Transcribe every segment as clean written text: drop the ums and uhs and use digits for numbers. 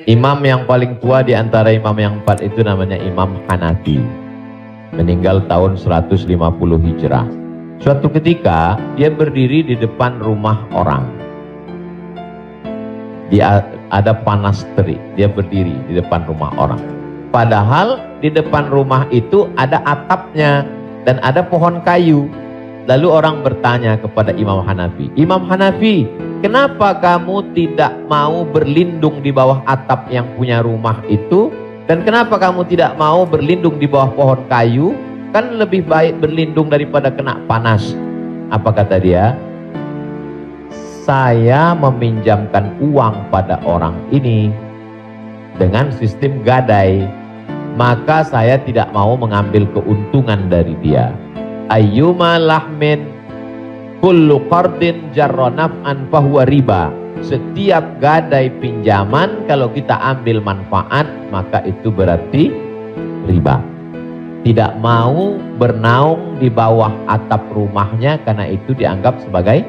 Imam yang paling tua di antara imam yang 4 itu namanya Imam Hanafi. Meninggal tahun 150 Hijrah. Suatu ketika dia berdiri di depan rumah orang. Dia ada panas terik, dia berdiri di depan rumah orang. Padahal di depan rumah itu ada atapnya dan ada pohon kayu. Lalu orang bertanya kepada Imam Hanafi, Imam Hanafi, kenapa kamu tidak mau berlindung di bawah atap yang punya rumah itu? Dan kenapa kamu tidak mau berlindung di bawah pohon kayu? Kan lebih baik berlindung daripada kena panas. Apa kata dia? Saya meminjamkan uang pada orang ini dengan sistem gadai, maka saya tidak mau mengambil keuntungan dari dia. Ayyuma lahmin kullu qardin jarra naf'an fahuwa riba. Setiap gadai pinjaman kalau kita ambil manfaat maka itu berarti riba. Tidak mau bernaung di bawah atap rumahnya karena itu dianggap sebagai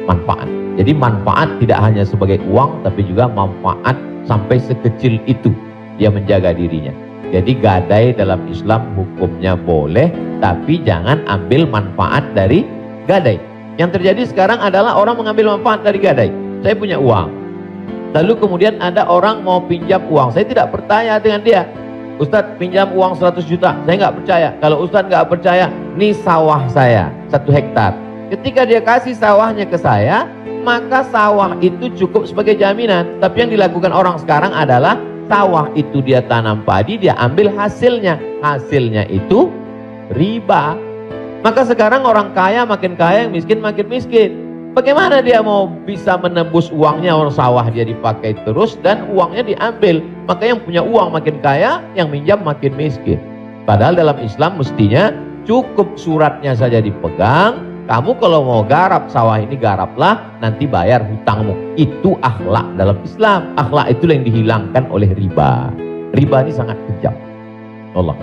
manfaat. Jadi manfaat tidak hanya sebagai uang tapi juga manfaat sampai sekecil itu dia menjaga dirinya. Jadi gadai dalam Islam hukumnya boleh, tapi jangan ambil manfaat dari gadai. Yang terjadi sekarang adalah orang mengambil manfaat dari gadai. Saya punya uang, lalu kemudian ada orang mau pinjam uang. Saya tidak percaya dengan dia. Ustadz pinjam uang 100 juta, saya nggak percaya. Kalau Ustadz nggak percaya, ini sawah saya 1 hektar. Ketika dia kasih sawahnya ke saya, maka sawah itu cukup sebagai jaminan. Tapi yang dilakukan orang sekarang adalah sawah itu dia tanam padi, dia ambil hasilnya. Hasilnya itu riba. Maka sekarang orang kaya makin kaya, yang miskin makin miskin. Bagaimana dia mau bisa menembus uangnya? Orang sawah dia dipakai terus dan uangnya diambil. Maka yang punya uang makin kaya, yang minjam makin miskin. Padahal dalam Islam mestinya cukup suratnya saja dipegang. Kamu kalau mau garap sawah ini garaplah, nanti bayar hutangmu. Itu akhlak dalam Islam. Akhlak itulah yang dihilangkan oleh riba. Riba ini sangat kejam. Allah.